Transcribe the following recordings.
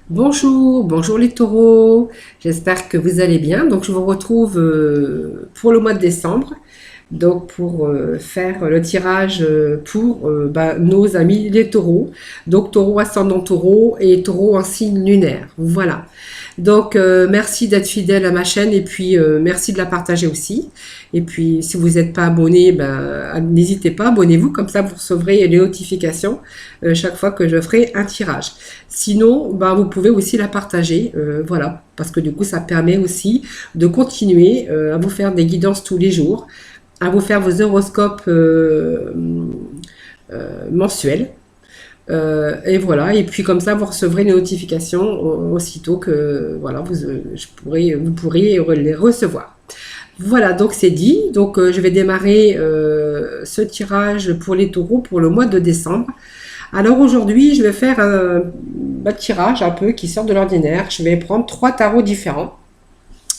Bonjour, bonjour les taureaux, j'espère que vous allez bien. Donc je vous retrouve pour le mois de décembre, donc pour faire le tirage pour nos amis les taureaux, donc taureau ascendant taureau et taureau en signe lunaire. Voilà. Donc merci d'être fidèle à ma chaîne et puis merci de la partager aussi. Et puis si vous n'êtes pas abonné, n'hésitez pas, abonnez-vous, comme ça vous recevrez les notifications chaque fois que je ferai un tirage. Sinon, vous pouvez aussi la partager, voilà, parce que du coup ça permet aussi de continuer à vous faire des guidances tous les jours, à vous faire vos horoscopes mensuels. Et voilà, et puis comme ça vous recevrez les notifications aussitôt que voilà, vous pourrez les recevoir. Voilà, donc c'est dit. Donc je vais démarrer ce tirage pour les taureaux pour le mois de décembre. Alors aujourd'hui, je vais faire un tirage un peu qui sort de l'ordinaire. Je vais prendre trois tarots différents.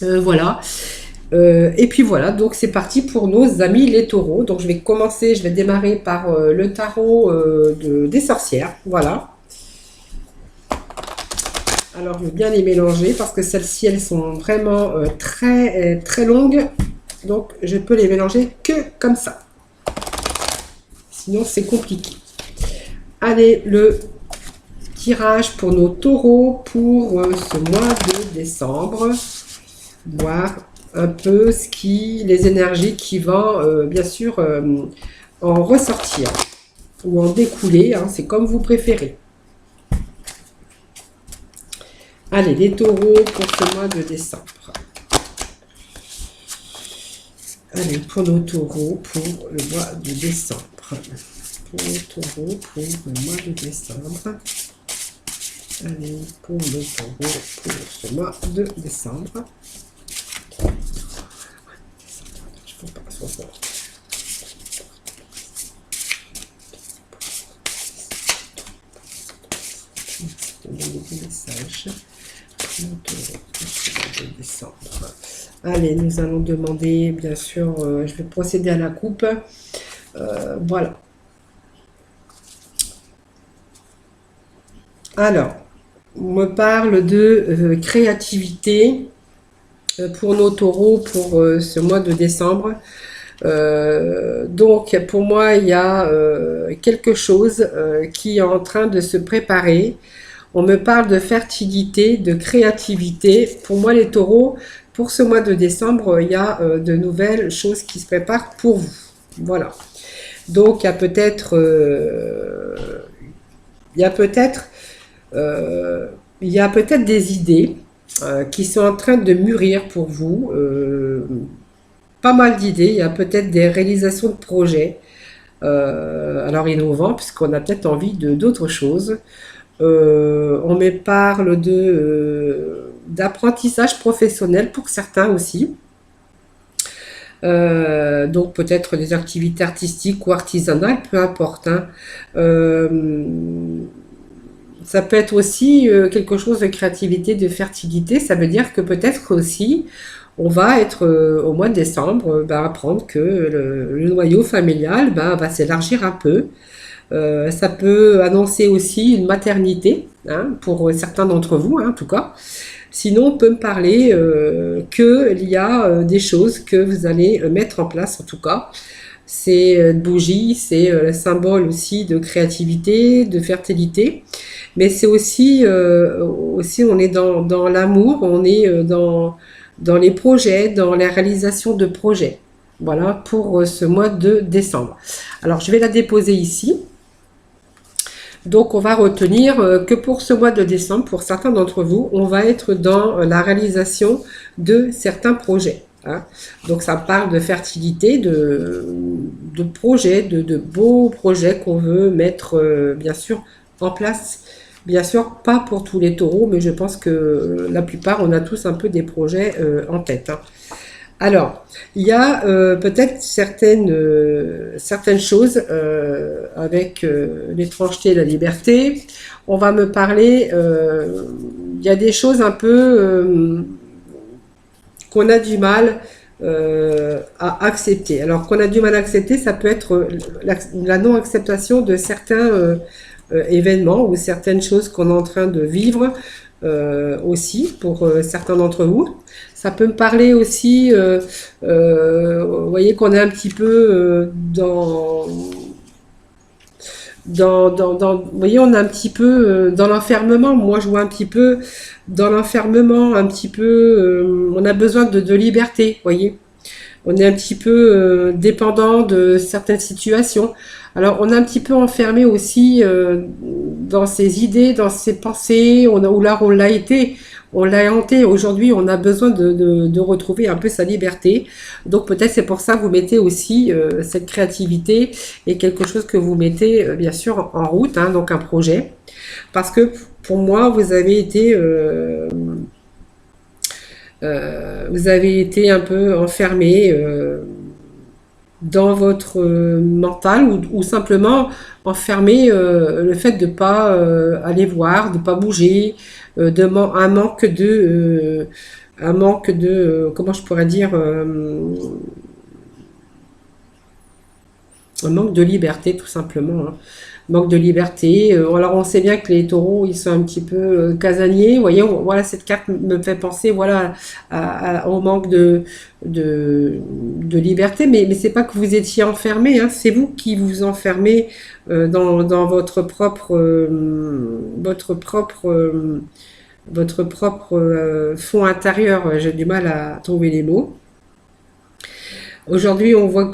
Voilà. Et puis voilà, donc c'est parti pour nos amis les taureaux. Donc je vais démarrer par le tarot des sorcières. Voilà. Alors je vais bien les mélanger parce que celles-ci, elles sont vraiment très longues. Donc je peux les mélanger que comme ça. Sinon c'est compliqué. Allez, le tirage pour nos taureaux pour ce mois de décembre. Voir un peu les énergies qui vont bien sûr en ressortir ou en découler, hein, c'est comme vous préférez. Allez, les taureaux pour ce mois de décembre. Allez, pour nos taureaux pour le mois de décembre. Pour les taureaux pour le mois de décembre. Allez, pour les taureaux pour ce mois de décembre. Allez, nous allons demander, bien sûr, je vais procéder à la coupe. Voilà. Alors, on me parle de créativité pour nos taureaux pour ce mois de décembre. Donc pour moi il y a quelque chose qui est en train de se préparer. On me parle de fertilité, de créativité. Pour moi les taureaux, pour ce mois de décembre, il y a de nouvelles choses qui se préparent pour vous. Voilà. Donc il y a peut-être des idées qui sont en train de mûrir pour vous. Pas mal d'idées, il y a peut-être des réalisations de projets, alors innovants, puisqu'on a peut-être envie de d'autres choses. On me parle d'apprentissage professionnel pour certains aussi. Donc peut-être des activités artistiques ou artisanales, peu importe, hein. Ça peut être aussi quelque chose de créativité, de fertilité. Ça veut dire que peut-être aussi on va être au mois de décembre, apprendre que le noyau familial va s'élargir un peu. Ça peut annoncer aussi une maternité, hein, pour certains d'entre vous, hein, en tout cas. Sinon, on peut me parler qu'il y a des choses que vous allez mettre en place, en tout cas. C'est bougie, c'est le symbole aussi de créativité, de fertilité. Mais c'est aussi on est dans l'amour, on est dans les projets, dans la réalisation de projets. Voilà pour ce mois de décembre. Alors, je vais la déposer ici. Donc, on va retenir que pour ce mois de décembre, pour certains d'entre vous, on va être dans la réalisation de certains projets. Hein. Donc, ça parle de fertilité, de projets, de beaux projets qu'on veut mettre, bien sûr, en place. Bien sûr, pas pour tous les taureaux, mais je pense que la plupart, on a tous un peu des projets en tête. Hein. Alors, il y a peut-être certaines choses avec l'étrangeté et la liberté. On va me parler, il y a des choses un peu qu'on a du mal à accepter. Alors qu'on a du mal à accepter, ça peut être la non-acceptation de certains événements ou certaines choses qu'on est en train de vivre aussi pour certains d'entre vous. Ça peut me parler aussi, vous voyez qu'on est un petit peu vous voyez, on est un petit peu dans l'enfermement. Moi, je vois un petit peu dans l'enfermement, un petit peu, on a besoin de liberté, vous voyez. On est un petit peu dépendant de certaines situations. Alors, on est un petit peu enfermé aussi dans ses idées, dans ses pensées. Ou là, on l'a été, on l'a hanté. Aujourd'hui, on a besoin de retrouver un peu sa liberté. Donc, peut-être c'est pour ça que vous mettez aussi cette créativité et quelque chose que vous mettez, bien sûr, en route, hein, donc un projet. Parce que pour moi, vous avez été un peu enfermé dans votre mental ou simplement enfermé le fait de pas aller voir, de pas bouger, un manque de comment je pourrais dire un manque de liberté tout simplement, hein. Manque de liberté. Alors on sait bien que les taureaux ils sont un petit peu casaniers. Vous voyez, voilà cette carte me fait penser voilà au manque de liberté. Mais c'est pas que vous étiez enfermé, hein, c'est vous qui vous enfermez dans votre propre fond intérieur. J'ai du mal à trouver les mots. Aujourd'hui, on voit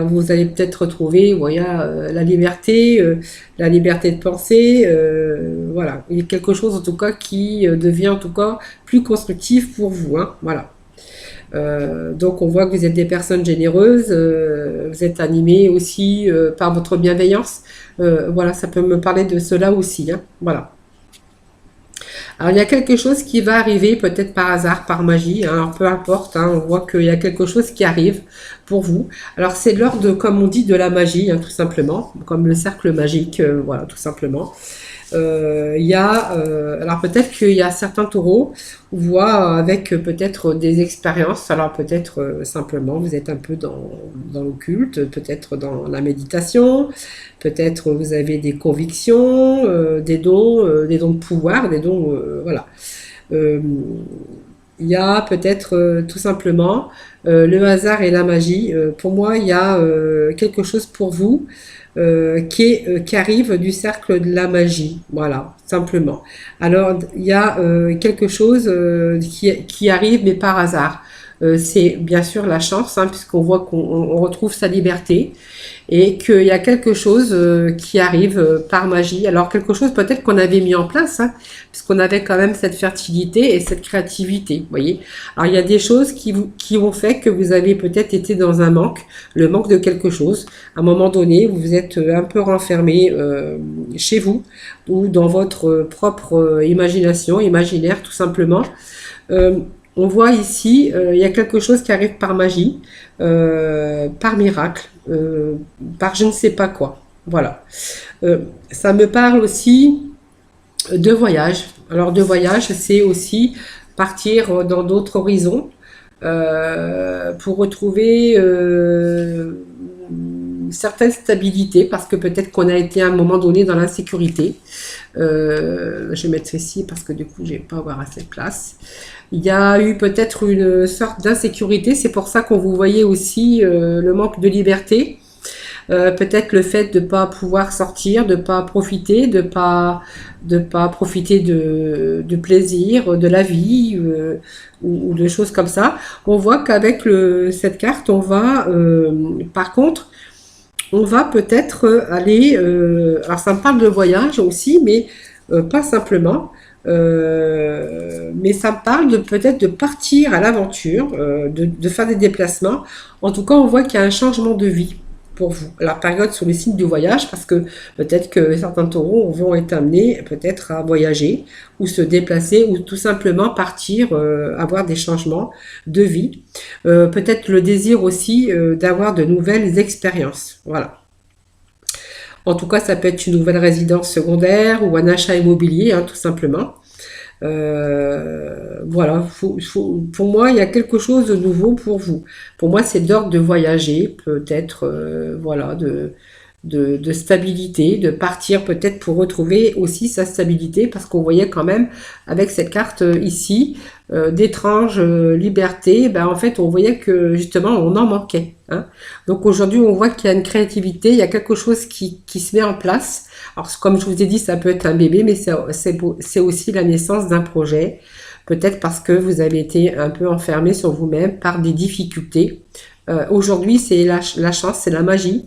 vous allez peut-être retrouver, voilà, la liberté de penser, voilà. Il y a quelque chose en tout cas qui devient en tout cas plus constructif pour vous, hein, voilà. Donc on voit que vous êtes des personnes généreuses, vous êtes animés aussi par votre bienveillance. Voilà, ça peut me parler de cela aussi, hein, voilà. Alors il y a quelque chose qui va arriver, peut-être par hasard, par magie, hein, alors peu importe, hein, on voit qu'il y a quelque chose qui arrive pour vous. Alors c'est l'ordre, comme on dit, de la magie, hein, tout simplement, comme le cercle magique, voilà, tout simplement. Alors peut-être qu'il y a certains taureaux, on voit avec peut-être des expériences, alors peut-être simplement vous êtes un peu dans l'occulte, peut-être dans la méditation, peut-être vous avez des convictions, des dons de pouvoir, des dons, voilà. Euh, il y a peut-être tout simplement le hasard et la magie. Pour moi, il y a quelque chose pour vous qui arrive du cercle de la magie. Voilà, simplement. Alors, il y a quelque chose qui arrive, mais par hasard. C'est bien sûr la chance, hein, puisqu'on voit qu'on retrouve sa liberté et qu'il y a quelque chose qui arrive par magie. Alors quelque chose peut-être qu'on avait mis en place, hein, puisqu'on avait quand même cette fertilité et cette créativité, vous voyez. Alors il y a des choses qui ont fait que vous avez peut-être été dans un manque, le manque de quelque chose. À un moment donné, vous vous êtes un peu renfermé chez vous ou dans votre propre imagination, imaginaire tout simplement. On voit ici, il y a quelque chose qui arrive par magie, par miracle, par je ne sais pas quoi. Voilà. Ça me parle aussi de voyage. Alors de voyage, c'est aussi partir dans d'autres horizons pour retrouver une certaine stabilité, parce que peut-être qu'on a été à un moment donné dans l'insécurité. Je vais mettre ici parce que du coup, je vais pas avoir assez de place. Il y a eu peut-être une sorte d'insécurité, c'est pour ça qu'on vous voyait aussi le manque de liberté. Peut-être le fait de pas pouvoir sortir, de pas profiter, de pas profiter de plaisir, de la vie ou de choses comme ça. On voit qu'avec cette carte, par contre, on va peut-être aller. Alors ça me parle de voyage aussi, mais pas simplement. Mais ça me parle de peut-être de partir à l'aventure, de faire des déplacements. En tout cas, on voit qu'il y a un changement de vie pour vous. La période sur le signe du voyage, parce que peut-être que certains taureaux vont être amenés peut-être à voyager ou se déplacer ou tout simplement partir, avoir des changements de vie. Peut-être le désir aussi d'avoir de nouvelles expériences. Voilà. En tout cas, ça peut être une nouvelle résidence secondaire ou un achat immobilier, hein, tout simplement. Voilà, pour moi, il y a quelque chose de nouveau pour vous. Pour moi, c'est d'ordre de voyager, peut-être, voilà, de stabilité, de partir peut-être pour retrouver aussi sa stabilité, parce qu'on voyait quand même avec cette carte ici d'étrange liberté, ben en fait on voyait que justement on en manquait. Hein. Donc aujourd'hui on voit qu'il y a une créativité, il y a quelque chose qui se met en place. Alors comme je vous ai dit, ça peut être un bébé, mais c'est aussi la naissance d'un projet. Peut-être parce que vous avez été un peu enfermé sur vous-même par des difficultés. Aujourd'hui, c'est la chance, c'est la magie.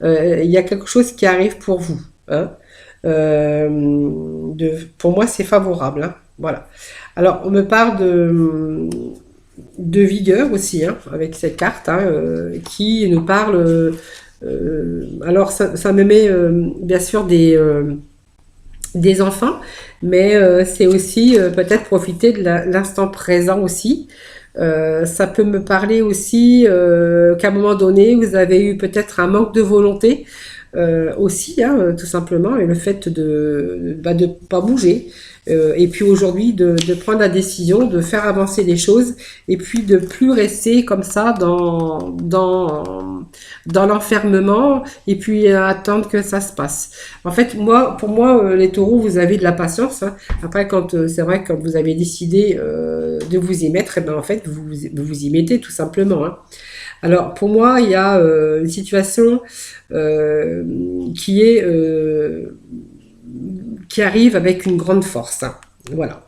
Il y a quelque chose qui arrive pour vous. Hein. Pour moi, c'est favorable. Hein. Voilà. Alors, on me parle de vigueur aussi, hein, avec cette carte, hein, qui nous parle. Alors, ça me met bien sûr des enfants, mais c'est aussi peut-être profiter de l'instant présent aussi. Ça peut me parler aussi qu'à un moment donné, vous avez eu peut-être un manque de volonté aussi, hein, tout simplement, et le fait de pas bouger. Et puis aujourd'hui, de prendre la décision de faire avancer les choses et puis de plus rester comme ça dans l'enfermement et puis attendre que ça se passe. En fait, pour moi, les taureaux, vous avez de la patience. Hein. Après, c'est vrai, quand vous avez décidé de vous y mettre, et ben, en fait, vous y mettez tout simplement. Hein. Alors, pour moi, il y a une situation euh, qui est qui arrive avec une grande force. Hein. Voilà.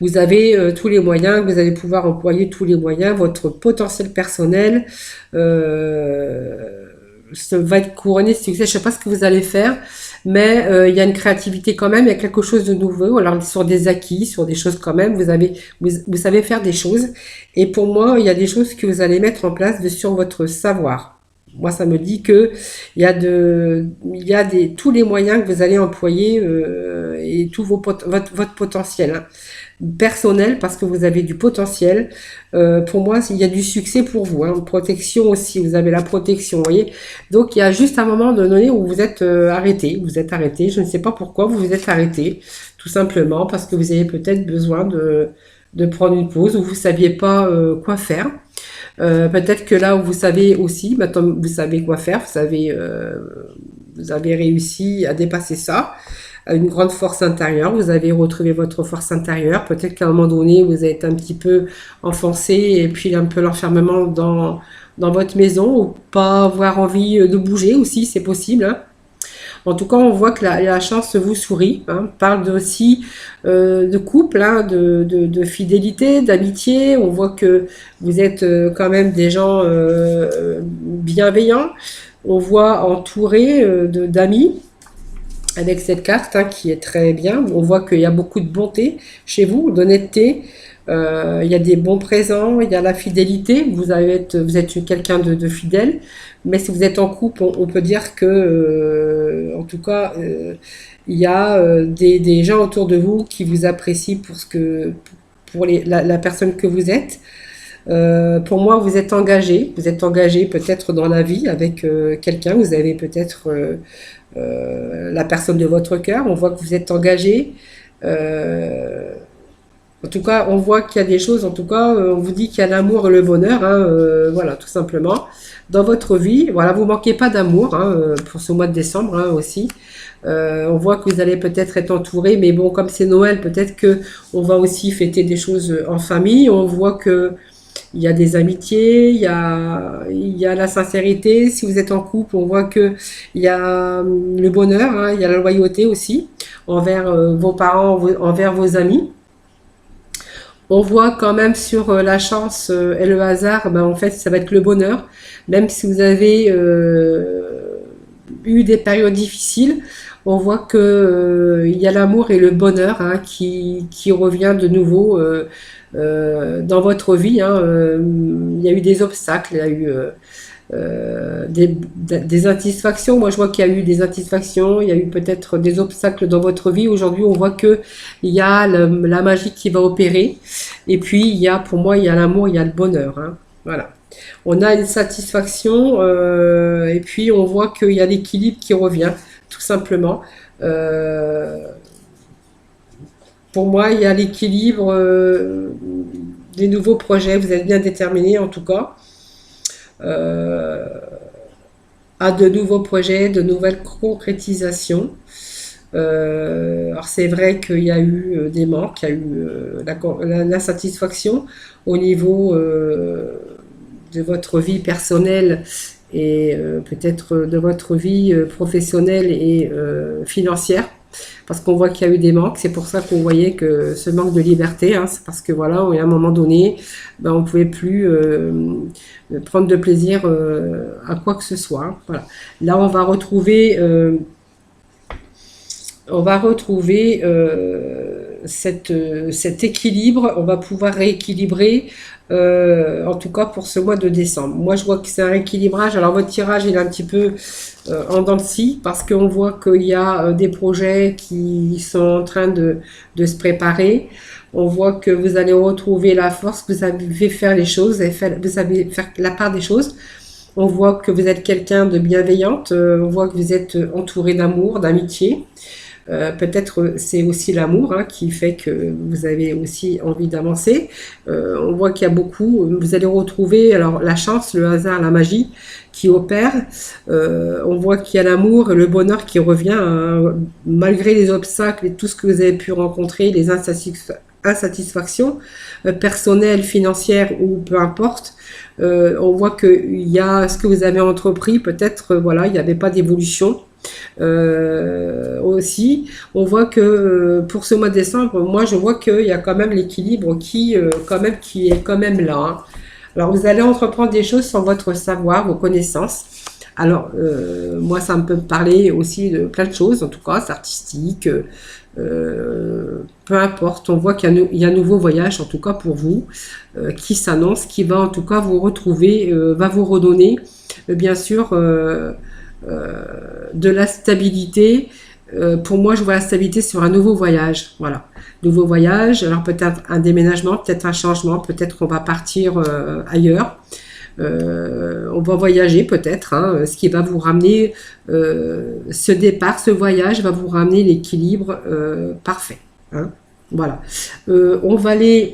Vous avez tous les moyens, vous allez pouvoir employer tous les moyens, votre potentiel personnel va être couronné de succès. Je ne sais pas ce que vous allez faire, mais il y a une créativité quand même, il y a quelque chose de nouveau. Alors sur des acquis, sur des choses quand même, vous savez faire des choses. Et pour moi, il y a des choses que vous allez mettre en place sur votre savoir. Moi, ça me dit que il y a tous les moyens que vous allez employer et tout votre potentiel. Hein personnel parce que vous avez du potentiel. Pour moi, il y a du succès pour vous. Hein. Protection aussi, vous avez la protection, vous voyez. Donc il y a juste un moment donné où vous êtes arrêté. Vous êtes arrêté. Je ne sais pas pourquoi vous vous êtes arrêté. Tout simplement parce que vous avez peut-être besoin de prendre une pause ou vous ne saviez pas quoi faire. Peut-être que là où vous savez aussi, maintenant vous savez quoi faire, vous avez réussi à dépasser ça une grande force intérieure, vous avez retrouvé votre force intérieure, peut-être qu'à un moment donné, vous êtes un petit peu enfoncé et puis un peu l'enfermement dans votre maison ou pas avoir envie de bouger aussi, c'est possible. Hein. En tout cas, on voit que la chance vous sourit, hein, parle aussi de couple, hein, de fidélité, d'amitié. On voit que vous êtes quand même des gens bienveillants. On voit entouré d'amis avec cette carte hein, qui est très bien. On voit qu'il y a beaucoup de bonté chez vous, d'honnêteté. Il y a des bons présents, il y a la fidélité. Vous êtes quelqu'un de fidèle. Mais si vous êtes en couple, on peut dire que, en tout cas, il y a des gens autour de vous qui vous apprécient pour la personne que vous êtes. Pour moi, vous êtes engagé. Vous êtes engagé peut-être dans la vie avec quelqu'un. Vous avez peut-être la personne de votre cœur. On voit que vous êtes engagé. En tout cas, on voit qu'il y a des choses. En tout cas, on vous dit qu'il y a l'amour et le bonheur. Hein, voilà, tout simplement. Dans votre vie, voilà, vous manquez pas d'amour hein, pour ce mois de décembre hein, aussi. On voit que vous allez peut-être être entouré, mais bon, comme c'est Noël, peut-être que on va aussi fêter des choses en famille. On voit que il y a des amitiés, il y a la sincérité. Si vous êtes en couple, on voit que il y a le bonheur, hein, il y a la loyauté aussi envers vos parents, envers vos amis. On voit quand même sur la chance et le hasard, ben en fait, ça va être le bonheur. Même si vous avez eu des périodes difficiles, on voit que il y a l'amour et le bonheur hein, qui revient de nouveau dans votre vie. Hein. Il y a eu des obstacles, il y a eu des insatisfactions. Moi, je vois qu'il y a eu des insatisfactions, il y a eu peut-être des obstacles dans votre vie. Aujourd'hui, on voit que il y a la magie qui va opérer. Et puis, pour moi, il y a l'amour, il y a le bonheur. Hein. Voilà. On a une satisfaction et puis on voit qu'il y a l'équilibre qui revient, tout simplement. Euh, pour moi, il y a l'équilibre des nouveaux projets. Vous êtes bien déterminé, en tout cas. Euh, à de nouveaux projets, de nouvelles concrétisations. Alors c'est vrai qu'il y a eu des manques, il y a eu l'insatisfaction au niveau de votre vie personnelle et peut-être de votre vie professionnelle et financière. Parce qu'on voit qu'il y a eu des manques, c'est pour ça qu'on voyait que ce manque de liberté, hein, c'est parce que voilà, à un moment donné, ben, on ne pouvait plus prendre de plaisir à quoi que ce soit, hein, voilà. Là, on va retrouver cet équilibre, on va pouvoir rééquilibrer, en tout cas pour ce mois de décembre. Moi, je vois que c'est un rééquilibrage. Alors, votre tirage, il est un petit peu en dents de scie, parce qu'on voit qu'il y a des projets qui sont en train de se préparer. On voit que vous allez retrouver la force, que vous avez faire les choses, vous savez faire la part des choses. On voit que vous êtes quelqu'un de bienveillante, on voit que vous êtes entouré d'amour, d'amitié. Peut-être c'est aussi l'amour hein, qui fait que vous avez aussi envie d'avancer. On voit qu'il y a beaucoup, vous allez retrouver alors la chance, le hasard, la magie qui opère. On voit qu'il y a l'amour et le bonheur qui revient hein, malgré les obstacles et tout ce que vous avez pu rencontrer, les insatisfactions personnelles, financières ou peu importe. On voit qu'il y a ce que vous avez entrepris, peut-être voilà, il n'y avait pas d'évolution. Aussi, on voit que pour ce mois de décembre, moi je vois qu'il y a quand même l'équilibre qui est quand même là. Hein. Alors vous allez entreprendre des choses sans votre savoir, vos connaissances. Alors moi ça me peut me parler aussi de plein de choses, en tout cas c'est artistique, peu importe. On voit qu'il y a un nouveau voyage, en tout cas pour vous, qui s'annonce, qui va en tout cas vous retrouver, va vous redonner, bien sûr. De la stabilité. Pour moi, je vois la stabilité sur un nouveau voyage. Voilà. Nouveau voyage, alors peut-être un déménagement, peut-être un changement, peut-être qu'on va partir ailleurs. On va voyager peut-être, hein, ce qui va vous ramener, ce départ, ce voyage va vous ramener l'équilibre parfait. Hein. Voilà. On va les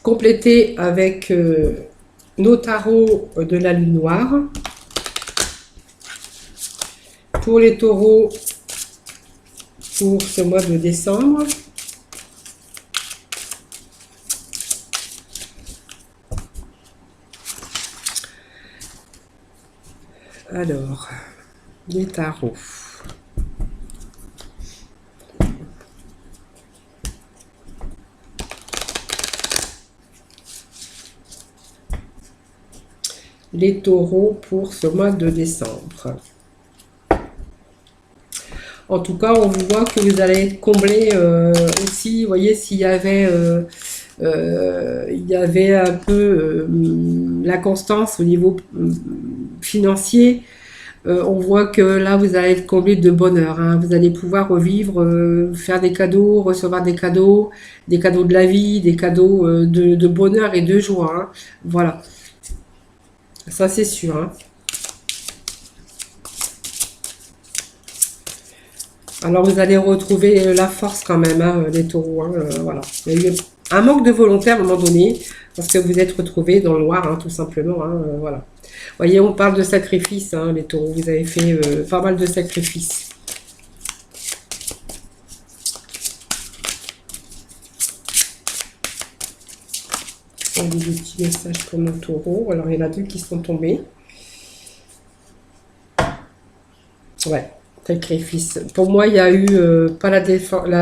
compléter avec nos tarots de la lune noire. Pour les taureaux, pour ce mois de décembre. Alors, les tarots. Les taureaux pour ce mois de décembre. En tout cas, on vous voit que vous allez être comblé aussi. Vous voyez, s'il y avait, il y avait un peu la constance au niveau financier, on voit que là, vous allez être comblé de bonheur. Hein. Vous allez pouvoir revivre, faire des cadeaux, recevoir des cadeaux de la vie, des cadeaux de bonheur et de joie. Hein. Voilà, ça c'est sûr. Hein. Alors vous allez retrouver la force quand même, hein, les taureaux. Hein, voilà. Il y a eu un manque de volonté à un moment donné, parce que vous êtes retrouvés dans le noir, hein, tout simplement. Hein, voilà. Vous voyez, on parle de sacrifice, hein, les taureaux. Vous avez fait pas mal de sacrifices. On a des petits messages pour nos taureaux. Alors il y en a deux qui sont tombés. Ouais. Sacrifice. Pour moi, il y a eu, pas la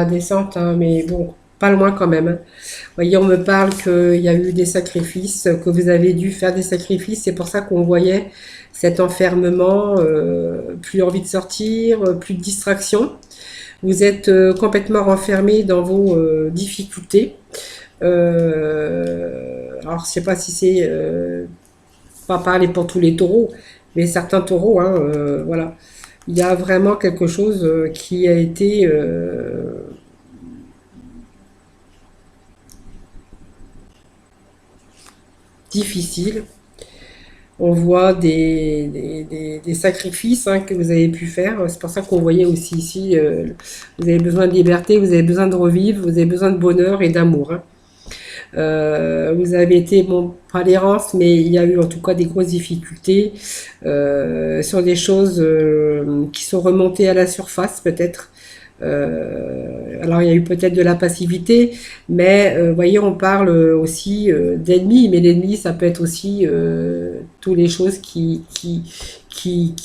descente, hein, mais bon, pas loin quand même. Hein. Vous voyez, on me parle qu'il y a eu des sacrifices, que vous avez dû faire des sacrifices. C'est pour ça qu'on voyait cet enfermement, plus envie de sortir, plus de distraction. Vous êtes complètement renfermé dans vos difficultés. Alors, je sais pas si c'est pas parler pour tous les taureaux, mais certains taureaux, hein, voilà. Il y a vraiment quelque chose qui a été difficile. On voit des sacrifices hein, que vous avez pu faire. C'est pour ça qu'on voyait aussi ici, vous avez besoin de liberté, vous avez besoin de revivre, vous avez besoin de bonheur et d'amour. Hein. Vous avez été, bon, pas l'errance, mais il y a eu en tout cas des grosses difficultés sur des choses qui sont remontées à la surface peut-être. Alors il y a eu peut-être de la passivité, mais vous voyez, on parle aussi d'ennemis, mais l'ennemi, ça peut être aussi toutes les choses qui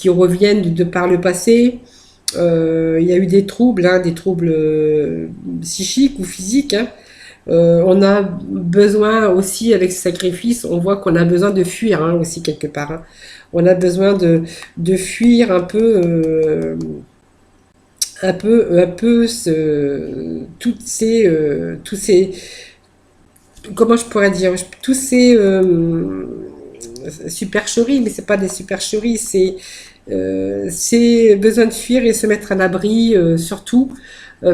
reviennent de par le passé. Il y a eu des troubles, hein, des troubles psychiques ou physiques, hein. On a besoin aussi, avec ce sacrifice, on voit qu'on a besoin de fuir, hein, aussi quelque part, hein. On a besoin de fuir un peu tous ces, comment je pourrais dire, tous ces supercheries, mais c'est pas des supercheries, c'est besoin de fuir et se mettre à l'abri, surtout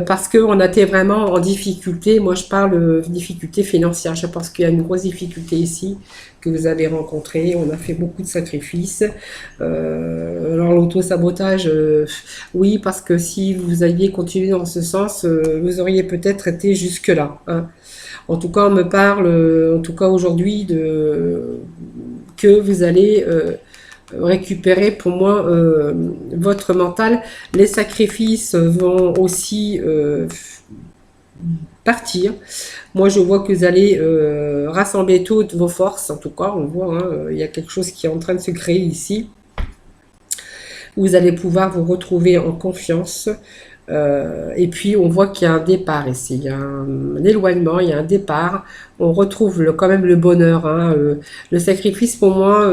parce qu'on a été vraiment en difficulté. Moi, je parle difficulté financière. Je pense qu'il y a une grosse difficulté ici que vous avez rencontrée. On a fait beaucoup de sacrifices. Alors, l'auto-sabotage, oui, parce que si vous aviez continué dans ce sens, vous auriez peut-être été jusque-là, hein. En tout cas, on me parle, en tout cas aujourd'hui, que vous allez récupérer pour moi votre mental. Les sacrifices vont aussi partir. Moi, je vois que vous allez rassembler toutes vos forces. En tout cas, on voit, hein, il y a quelque chose qui est en train de se créer ici. Vous allez pouvoir vous retrouver en confiance. Et puis on voit qu'il y a un départ ici, il y a un éloignement, il y a un départ. On retrouve quand même le bonheur, hein. Le sacrifice pour moi,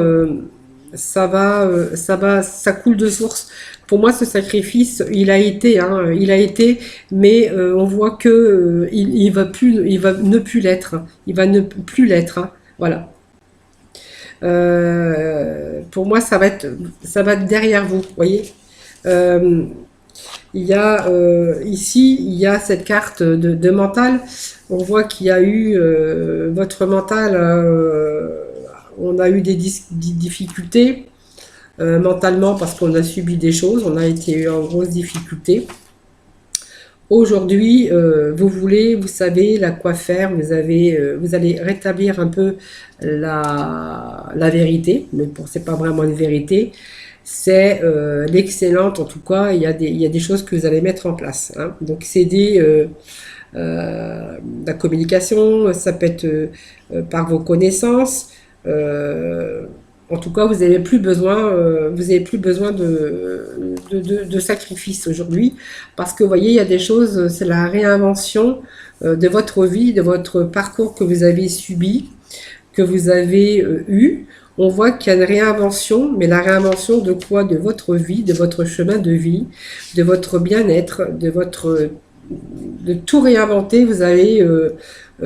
ça coule de source. Pour moi, ce sacrifice, il a été, hein, il a été, mais on voit que il va plus, il va ne plus l'être, hein. Il va ne plus l'être, hein. Voilà. Pour moi, ça va être derrière vous, voyez. Euh, il y a ici, il y a cette carte de mental. On voit qu'il y a eu votre mental. On a eu des difficultés mentalement parce qu'on a subi des choses. On a été en grosse difficulté. Aujourd'hui, vous savez là quoi faire. Vous allez rétablir un peu la vérité, mais bon, c'est pas vraiment une vérité. C'est l'excellente, en tout cas, il y a des choses que vous allez mettre en place, hein. Donc c'est la communication, ça peut être par vos connaissances. Euh, En tout cas, vous avez plus besoin de sacrifice aujourd'hui, parce que vous voyez, il y a des choses, c'est la réinvention de votre vie, de votre parcours que vous avez subi, que vous avez eu. On voit qu'il y a une réinvention, mais la réinvention de quoi? De votre vie, de votre chemin de vie, de votre bien-être, de tout réinventer. Vous allez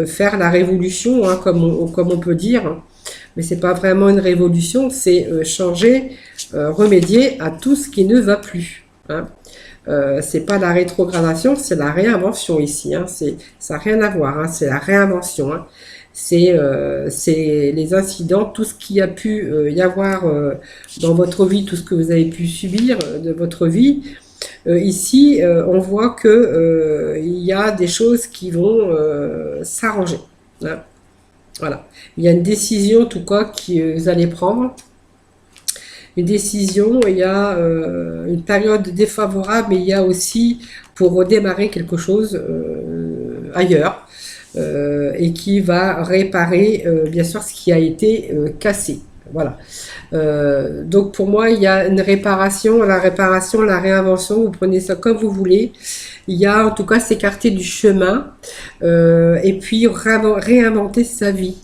faire la révolution, hein, comme on peut dire. Mais c'est pas vraiment une révolution, c'est changer, remédier à tout ce qui ne va plus, hein. C'est pas la rétrogradation, c'est la réinvention ici, hein. Ça n'a rien à voir, hein, c'est la réinvention, hein. C'est les incidents, tout ce qui a pu y avoir dans votre vie, tout ce que vous avez pu subir de votre vie. Ici, on voit que il y a des choses qui vont s'arranger, hein. Voilà. Il y a une décision, en tout cas, que vous allez prendre. Une décision, il y a une période défavorable, mais il y a aussi pour redémarrer quelque chose ailleurs et qui va réparer, bien sûr, ce qui a été cassé. Voilà. Donc pour moi, il y a une réparation, la réinvention, vous prenez ça comme vous voulez. Il y a en tout cas s'écarter du chemin et puis réinventer sa vie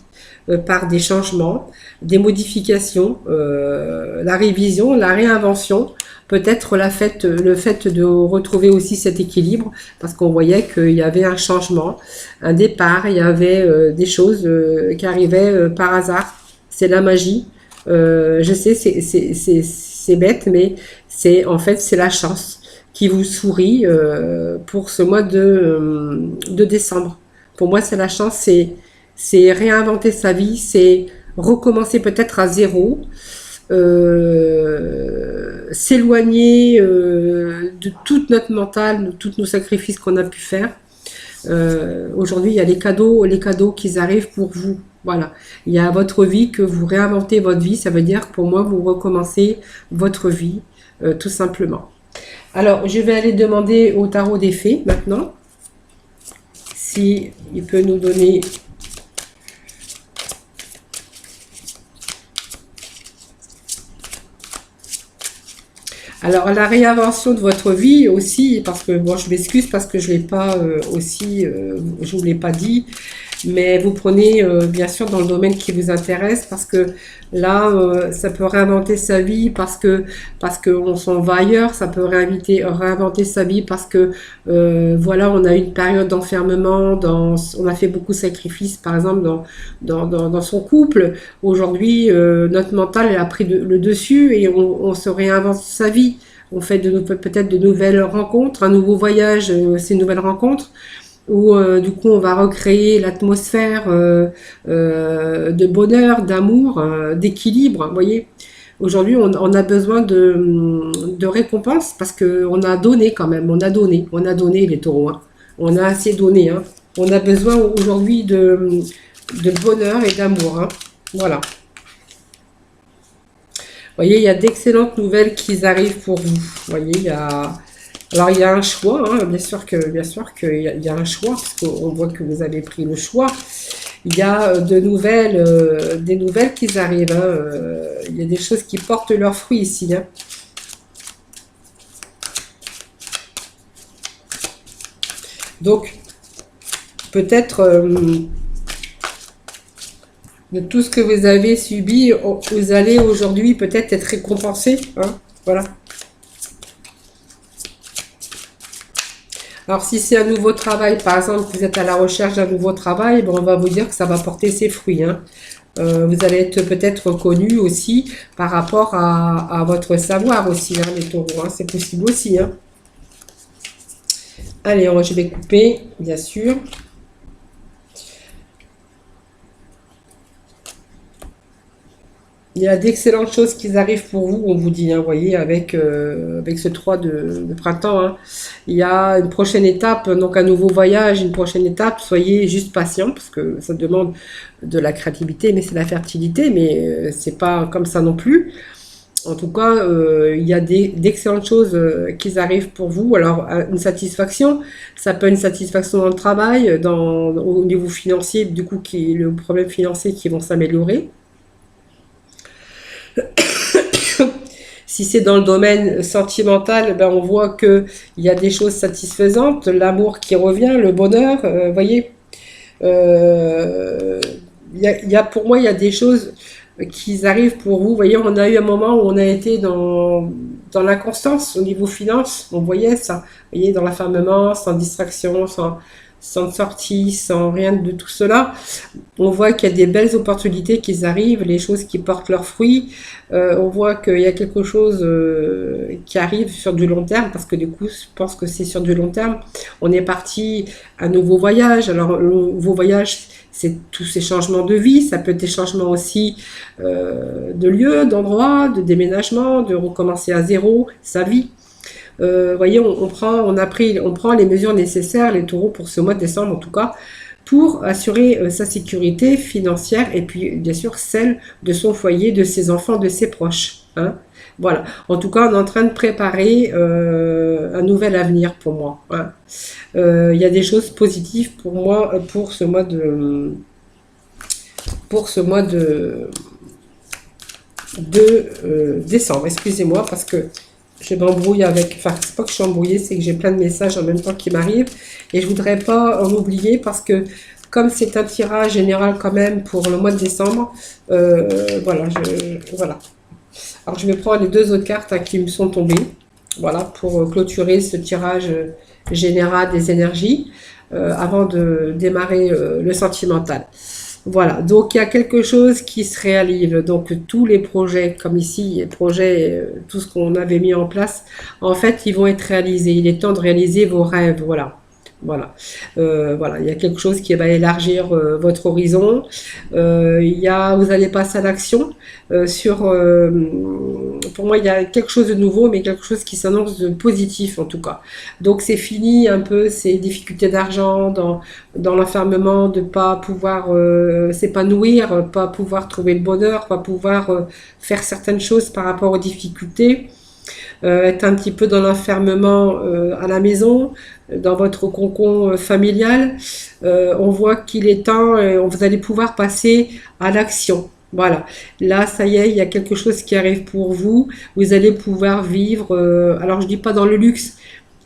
par des changements, des modifications, la révision, la réinvention, peut-être le fait de retrouver aussi cet équilibre, parce qu'on voyait qu'il y avait un changement, un départ, il y avait des choses qui arrivaient par hasard. C'est la magie. Je sais, c'est bête, mais en fait, c'est la chance qui vous sourit pour ce mois de décembre. Pour moi, c'est la chance, c'est réinventer sa vie, c'est recommencer peut-être à zéro, s'éloigner de toute notre mental, de tous nos sacrifices qu'on a pu faire, Aujourd'hui, il y a les cadeaux qui arrivent pour vous. Voilà. Il y a votre vie que vous réinventez votre vie. Ça veut dire que pour moi, vous recommencez votre vie, tout simplement. Alors, je vais aller demander au tarot des fées maintenant, si il peut nous donner. Alors, la réinvention de votre vie aussi, parce que, bon, je m'excuse parce que je ne l'ai pas je vous l'ai pas dit, mais vous prenez bien sûr dans le domaine qui vous intéresse, parce que là, ça peut réinventer sa vie parce que on s'en va ailleurs, ça peut réinventer sa vie parce que voilà, on a eu une période d'enfermement, on a fait beaucoup de sacrifices, par exemple dans son couple. Aujourd'hui, notre mental a pris le dessus et on se réinvente sa vie. On fait peut-être de nouvelles rencontres, un nouveau voyage, c'est une nouvelle rencontre où du coup on va recréer l'atmosphère de bonheur, d'amour, d'équilibre. Vous voyez, aujourd'hui on a besoin de récompense parce que on a donné quand même, on a donné les taureaux, hein. On a assez donné, hein. On a besoin aujourd'hui de bonheur et d'amour, hein. Voilà. Vous voyez, il y a d'excellentes nouvelles qui arrivent pour vous. Vous voyez, alors il y a un choix, hein, bien sûr qu'il y a un choix, parce qu'on voit que vous avez pris le choix. Il y a des nouvelles qui arrivent, hein, il y a des choses qui portent leurs fruits ici, hein. Donc, peut-être de tout ce que vous avez subi, vous allez aujourd'hui peut-être être récompensé, hein, voilà. Alors, si c'est un nouveau travail, par exemple, vous êtes à la recherche d'un nouveau travail, bon, on va vous dire que ça va porter ses fruits, hein. Vous allez être peut-être reconnu aussi par rapport à votre savoir aussi, hein, les taureaux, hein. C'est possible aussi, hein. Allez, je vais couper, bien sûr. Il y a d'excellentes choses qui arrivent pour vous, on vous dit, hein, vous voyez, avec ce 3 de printemps, hein. Il y a une prochaine étape, donc un nouveau voyage, une prochaine étape. Soyez juste patient, parce que ça demande de la créativité, mais c'est la fertilité, mais c'est pas comme ça non plus. En tout cas, il y a d'excellentes choses qui arrivent pour vous. Alors, une satisfaction, ça peut être une satisfaction dans le travail, au niveau financier, du coup, le problème financier qui vont s'améliorer. Si c'est dans le domaine sentimental, ben on voit que il y a des choses satisfaisantes, l'amour qui revient, le bonheur, voyez. Euh, pour moi, il y a des choses qui arrivent pour vous. Vous voyez, on a eu un moment où on a été dans l'inconstance au niveau finance. On voyait ça. Vous voyez, dans l'enfermement, sans distraction, sans sortie, sans rien de tout cela. On voit qu'il y a des belles opportunités qui arrivent, les choses qui portent leurs fruits. On voit qu'il y a quelque chose qui arrive sur du long terme, parce que du coup, je pense que c'est sur du long terme. On est parti à un nouveau voyage. Alors, le nouveau voyage, c'est tous ces changements de vie. Ça peut être des changements aussi de lieu, d'endroit, de déménagement, de recommencer à zéro sa vie. Voyez, on prend les mesures nécessaires, les taureaux, pour ce mois de décembre en tout cas, pour assurer sa sécurité financière et puis bien sûr celle de son foyer, de ses enfants, de ses proches, hein. Voilà. En tout cas, on est en train de préparer un nouvel avenir pour moi, hein. Il y a des choses positives pour moi pour ce mois de décembre. Excusez-moi parce que je m'embrouille enfin, c'est pas que je suis embrouillée, c'est que j'ai plein de messages en même temps qui m'arrivent et je voudrais pas en oublier parce que comme c'est un tirage général quand même pour le mois de décembre, voilà, voilà. Alors je vais prendre les deux autres cartes, hein, qui me sont tombées, voilà, pour clôturer ce tirage général des énergies avant de démarrer le sentimental. Voilà, donc il y a quelque chose qui se réalise. Donc tous les projets, comme ici, les projets, tout ce qu'on avait mis en place, en fait, ils vont être réalisés. Il est temps de réaliser vos rêves, voilà. Voilà, voilà, il y a quelque chose qui va élargir votre horizon. Vous allez passer à l'action sur pour moi, il y a quelque chose de nouveau, mais quelque chose qui s'annonce de positif en tout cas. Donc c'est fini un peu ces difficultés d'argent dans l'enfermement, de pas pouvoir s'épanouir, pas pouvoir trouver le bonheur, pas pouvoir faire certaines choses par rapport aux difficultés, être un petit peu dans l'enfermement à la maison, dans votre cocon familial. On voit qu'il est temps, vous allez pouvoir passer à l'action. Voilà, là, ça y est, il y a quelque chose qui arrive pour vous. Vous allez pouvoir vivre, alors je dis pas dans le luxe,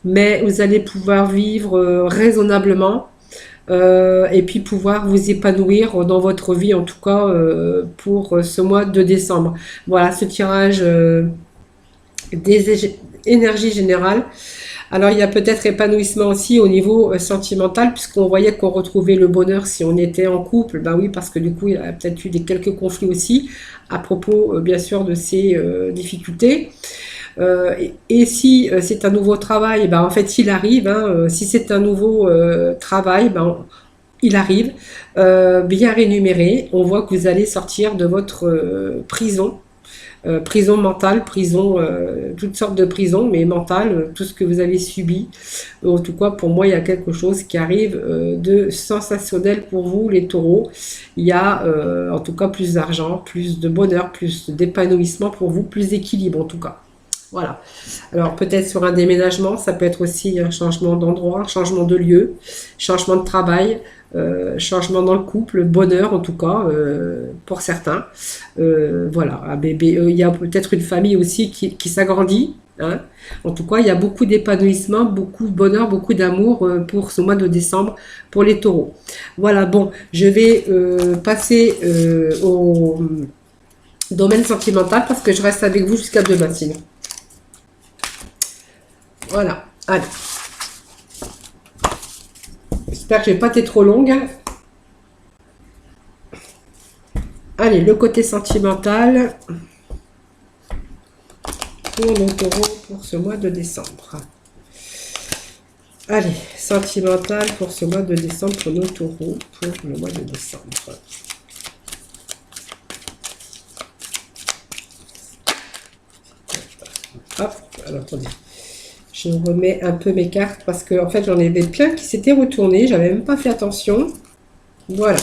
mais vous allez pouvoir vivre raisonnablement et puis pouvoir vous épanouir dans votre vie, en tout cas pour ce mois de décembre. Voilà, ce tirage des énergies générales. Alors il y a peut-être épanouissement aussi au niveau sentimental, puisqu'on voyait qu'on retrouvait le bonheur si on était en couple. Ben oui, parce que du coup il y a peut-être eu quelques conflits aussi à propos bien sûr de ces difficultés. Et si c'est un nouveau travail, ben en fait il arrive. Hein, si c'est un nouveau travail, ben il arrive, bien rémunéré. On voit que vous allez sortir de votre prison. Prison mentale, prison, toutes sortes de prisons, mais mentale, tout ce que vous avez subi. En tout cas, pour moi, il y a quelque chose qui arrive de sensationnel pour vous, les taureaux. Il y a en tout cas plus d'argent, plus de bonheur, plus d'épanouissement pour vous, plus d'équilibre en tout cas. Voilà. Alors peut-être sur un déménagement, ça peut être aussi un changement d'endroit, un changement de lieu, changement de travail, changement dans le couple, bonheur en tout cas pour certains. Voilà, un bébé. Il y a peut-être une famille aussi qui s'agrandit. Hein. En tout cas, il y a beaucoup d'épanouissement, beaucoup de bonheur, beaucoup d'amour pour ce mois de décembre pour les taureaux. Voilà, bon, je vais passer au domaine sentimental parce que je reste avec vous jusqu'à demain sinon. Voilà, allez. J'espère que je vais pas être trop longue. Allez, le côté sentimental pour nos taureaux pour ce mois de décembre. Allez, sentimental pour ce mois de décembre pour nos taureaux pour le mois de décembre. Hop, alors attendez. Je remets un peu mes cartes parce que en fait j'en avais plein qui s'étaient retournés. J'avais même pas fait attention. Voilà.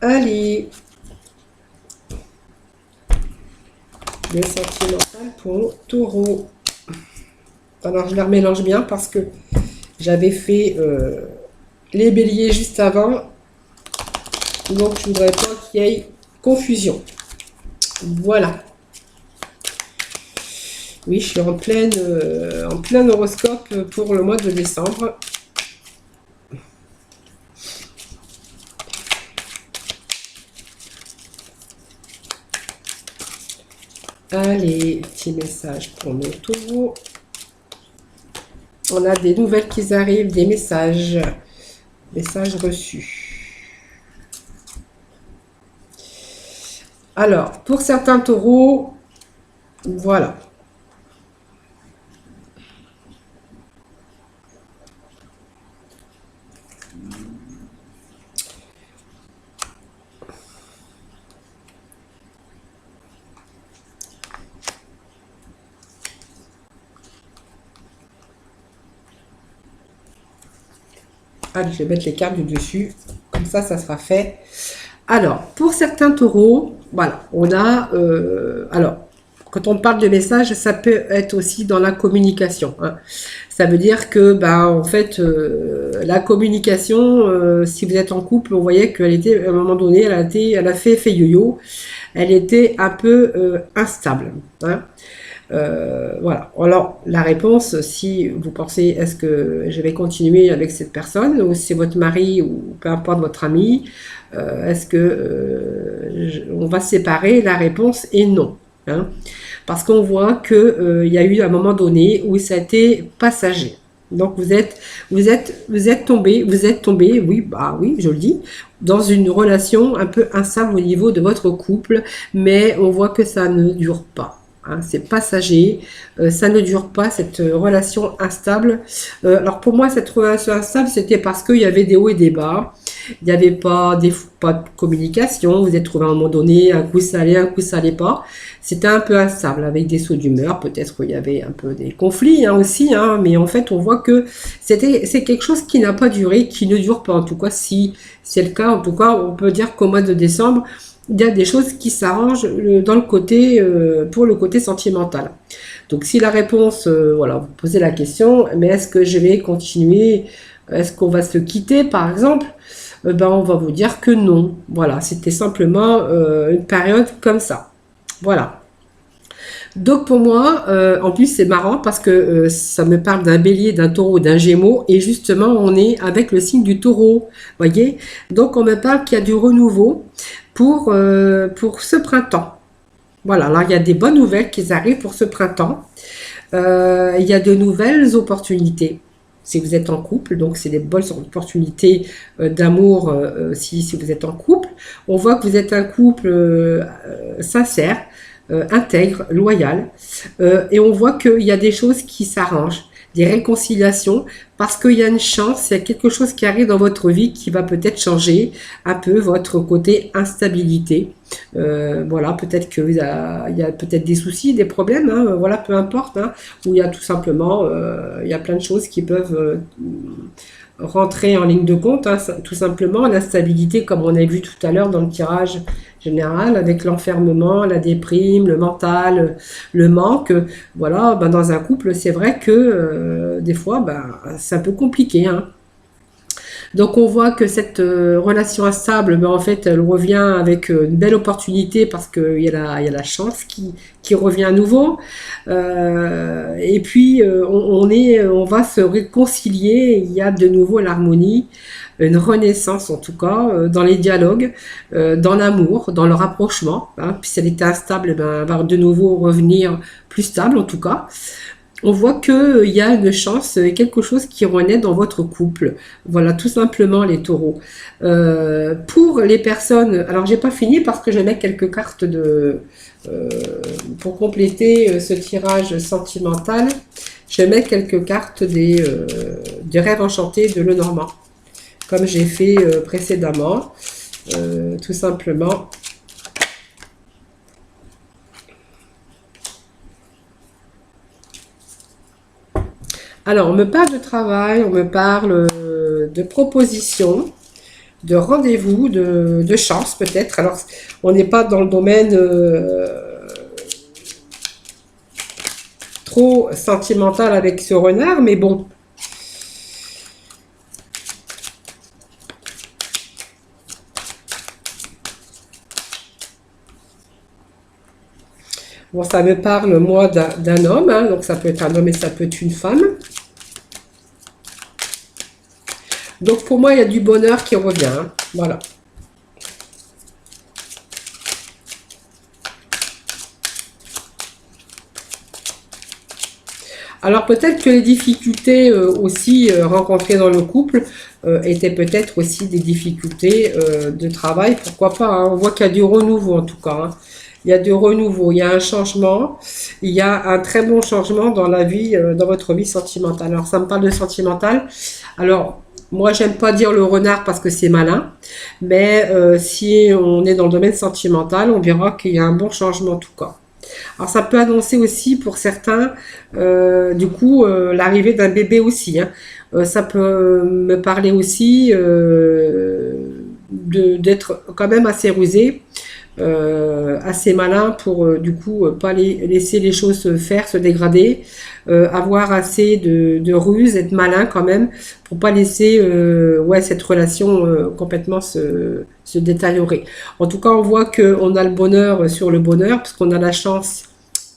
Allez. Le sentimental pour taureau. Alors je les remélange bien parce que j'avais fait les béliers juste avant. Donc je voudrais pas qu'il y ait confusion. Voilà. Oui, je suis en plein horoscope pour le mois de décembre. Allez, petit message pour nos taureaux. On a des nouvelles qui arrivent, des messages reçus. Alors, pour certains taureaux, voilà. Allez, je vais mettre les cartes du dessus. Comme ça sera fait. Alors, pour certains taureaux, voilà, on a... alors, quand on parle de message, ça peut être aussi dans la communication. Hein. Ça veut dire que, ben, en fait, la communication, si vous êtes en couple, on voyait qu'elle était, à un moment donné, elle a fait yo-yo. Elle était un peu instable. Hein. Voilà. Alors, la réponse, si vous pensez, est-ce que je vais continuer avec cette personne, ou c'est votre mari, ou peu importe votre ami, est-ce que on va se séparer? La réponse est non. Hein, parce qu'on voit que y a eu un moment donné où ça a été passager. Donc vous êtes tombé, oui, bah oui, je le dis, dans une relation un peu instable au niveau de votre couple, mais on voit que ça ne dure pas. Hein, c'est passager, ça ne dure pas cette relation instable. Alors pour moi, cette relation instable, c'était parce qu'il y avait des hauts et des bas. il n'y avait pas de communication, vous êtes trouvé à un moment donné, un coup ça allait, un coup ça allait pas. C'était un peu instable, avec des sauts d'humeur, peut-être qu'il y avait un peu des conflits aussi, mais en fait on voit que c'est quelque chose qui n'a pas duré, qui ne dure pas, en tout cas si c'est le cas, en tout cas on peut dire qu'au mois de décembre, il y a des choses qui s'arrangent dans le côté, pour le côté sentimental. Donc si la réponse, voilà, vous posez la question, mais est-ce que je vais continuer, est-ce qu'on va se quitter par exemple? Ben on va vous dire que non. Voilà, c'était simplement une période comme ça. Voilà. Donc pour moi, en plus c'est marrant parce que ça me parle d'un bélier, d'un taureau, d'un gémeaux, et justement on est avec le signe du taureau, voyez. Donc on me parle qu'il y a du renouveau pour ce printemps. Voilà, alors il y a des bonnes nouvelles qui arrivent pour ce printemps. Il y a de nouvelles opportunités. Si vous êtes en couple, donc c'est des bonnes opportunités d'amour si vous êtes en couple. On voit que vous êtes un couple sincère, intègre, loyal. Et on voit qu'il y a des choses qui s'arrangent, des réconciliations, parce qu'il y a une chance, il y a quelque chose qui arrive dans votre vie qui va peut-être changer un peu votre côté instabilité. Voilà, peut-être qu'il y a peut-être des soucis, des problèmes, voilà, peu importe, ou il y a tout simplement, il y a plein de choses qui peuvent rentrer en ligne de compte, tout simplement l'instabilité, comme on a vu tout à l'heure dans le tirage général, avec l'enfermement, la déprime, le mental, le manque. Voilà, ben dans un couple, c'est vrai que des fois, ben, c'est un peu compliqué. Donc on voit que cette relation instable, ben, en fait, elle revient avec une belle opportunité parce qu'il y a la chance qui revient à nouveau. Et puis on va se réconcilier. Il y a de nouveau l'harmonie, une renaissance en tout cas dans les dialogues, dans l'amour, dans le rapprochement. Puis si elle était instable, ben, elle va de nouveau revenir plus stable en tout cas. On voit qu'il y a une chance, quelque chose qui renaît dans votre couple. Voilà, tout simplement les taureaux. Pour les personnes, alors j'ai pas fini parce que je mets quelques cartes pour compléter ce tirage sentimental. Je mets quelques cartes des rêves enchantés de Lenormand, comme j'ai fait précédemment, tout simplement. Alors, on me parle de travail, on me parle de propositions, de rendez-vous, de chance peut-être. Alors, on n'est pas dans le domaine trop sentimental avec ce renard, mais bon. Bon, ça me parle, moi, d'un homme, donc ça peut être un homme et ça peut être une femme. Donc pour moi, il y a du bonheur qui revient. Voilà. Alors peut-être que les difficultés aussi rencontrées dans le couple étaient peut-être aussi des difficultés de travail. Pourquoi pas, on voit qu'il y a du renouveau en tout cas. Il y a du renouveau, il y a un changement, il y a un très bon changement dans la vie, dans votre vie sentimentale. Alors ça me parle de sentimental. Alors moi, j'aime pas dire le renard parce que c'est malin, mais si on est dans le domaine sentimental, on verra qu'il y a un bon changement en tout cas. Alors ça peut annoncer aussi pour certains, du coup, l'arrivée d'un bébé aussi. Ça peut me parler aussi d'être quand même assez rusé, assez malin pour du coup pas laisser les choses se faire, se dégrader, avoir assez de ruse, être malin quand même pour pas laisser cette relation complètement se détériorer. En tout cas, on voit qu'on a le bonheur sur le bonheur parce qu'on a la chance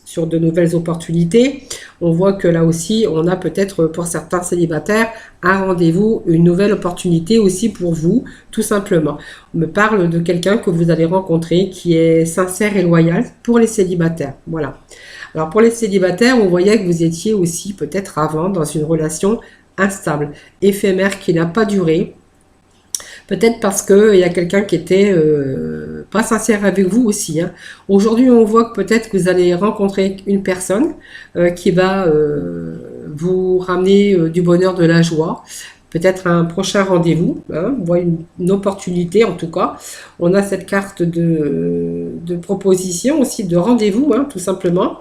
sur de nouvelles opportunités. On voit que là aussi, on a peut-être pour certains célibataires un rendez-vous, une nouvelle opportunité aussi pour vous, tout simplement. On me parle de quelqu'un que vous allez rencontrer qui est sincère et loyal pour les célibataires. Voilà. Alors pour les célibataires, on voyait que vous étiez aussi peut-être avant dans une relation instable, éphémère, qui n'a pas duré. Peut-être parce qu'il y a quelqu'un qui était pas sincère avec vous aussi. Aujourd'hui, on voit que peut-être que vous allez rencontrer une personne qui va vous ramener du bonheur, de la joie. peut-être un prochain rendez-vous, hein, voit une opportunité en tout cas. On a cette carte de proposition aussi, de rendez-vous, hein, tout simplement.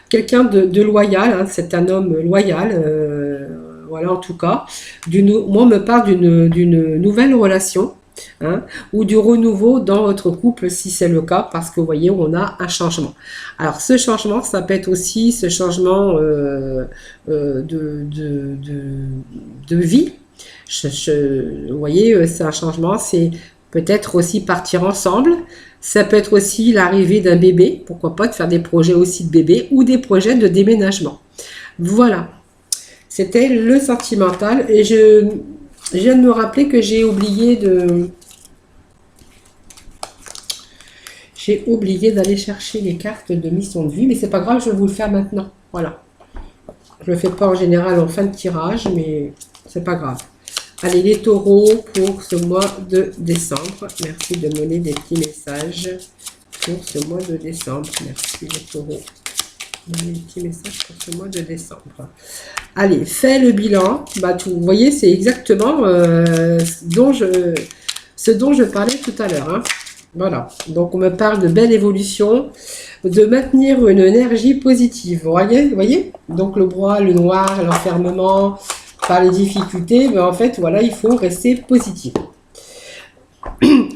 Quelqu'un de loyal, hein, c'est un homme loyal, voilà en tout cas. Moi, on me parle d'une nouvelle relation. Hein, ou du renouveau dans votre couple si c'est le cas, parce que vous voyez, on a un changement. Alors ce changement, ça peut être aussi ce changement de vie. Vous voyez, c'est un changement, c'est peut-être aussi partir ensemble. Ça peut être aussi l'arrivée d'un bébé, pourquoi pas de faire des projets aussi de bébé ou des projets de déménagement. Voilà, c'était le sentimental et je viens de me rappeler que j'ai oublié d'aller chercher les cartes de mission de vie, mais c'est pas grave, je vais vous le faire maintenant. Voilà. Je le fais pas en général en fin de tirage, mais c'est pas grave. Allez, les taureaux pour ce mois de décembre. Merci de me donner des petits messages pour ce mois de décembre. Merci les taureaux. Des petits messages pour ce mois de décembre. Allez, fais le bilan. Bah, vous voyez, c'est exactement ce dont je parlais tout à l'heure. Hein. Voilà. Donc, on me parle de belle évolution, de maintenir une énergie positive. Vous voyez. Donc, le brouillard, le noir, l'enfermement, par les difficultés, ben, en fait, voilà, il faut rester positif.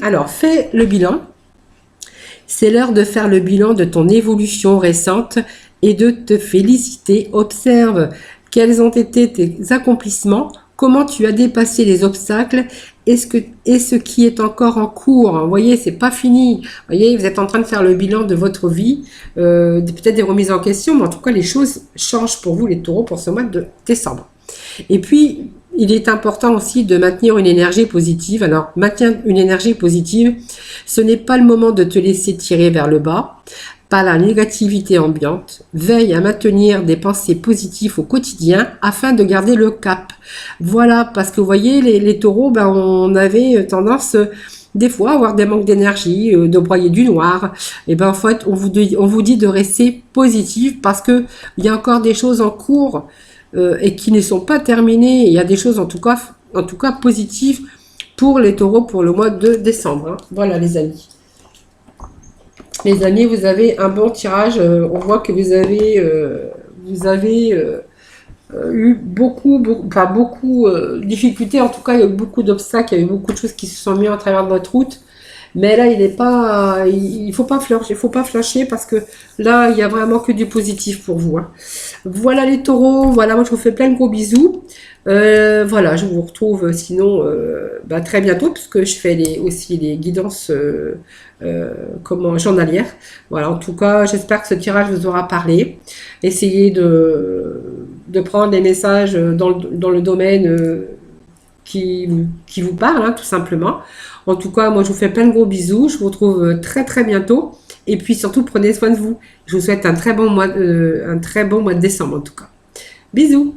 Alors, fais le bilan. C'est l'heure de faire le bilan de ton évolution récente et de te féliciter. Observe quels ont été tes accomplissements, comment tu as dépassé les obstacles et ce qui est encore en cours. Vous voyez, c'est pas fini. Vous voyez, vous êtes en train de faire le bilan de votre vie, peut-être des remises en question, mais en tout cas, les choses changent pour vous, les taureaux, pour ce mois de décembre. Et puis, il est important aussi de maintenir une énergie positive. Alors, maintenir une énergie positive, ce n'est pas le moment de te laisser tirer vers le bas par la négativité ambiante. Veille à maintenir des pensées positives au quotidien afin de garder le cap. Voilà, parce que vous voyez, les taureaux, ben, on avait tendance des fois à avoir des manques d'énergie, de broyer du noir. Et ben en fait, on vous dit de rester positif parce que il y a encore des choses en cours et qui ne sont pas terminées. Il y a des choses en tout cas positives pour les taureaux pour le mois de décembre. Hein. Voilà les amis. Les amis, vous avez un bon tirage. On voit que vous avez eu beaucoup de difficultés. En tout cas, il y a eu beaucoup d'obstacles. Il y a eu beaucoup de choses qui se sont mises en travers de votre route. Mais là, il faut pas flasher parce que là, il y a vraiment que du positif pour vous. Hein. Voilà les taureaux. Voilà, moi je vous fais plein de gros bisous. Voilà, je vous retrouve sinon très bientôt puisque je fais aussi les guidances journalières. Voilà, en tout cas, j'espère que ce tirage vous aura parlé. Essayez de prendre les messages dans le domaine qui vous parle, hein, tout simplement. En tout cas, moi, je vous fais plein de gros bisous. Je vous retrouve très, très bientôt. Et puis, surtout, prenez soin de vous. Je vous souhaite un très bon mois de décembre, en tout cas. Bisous!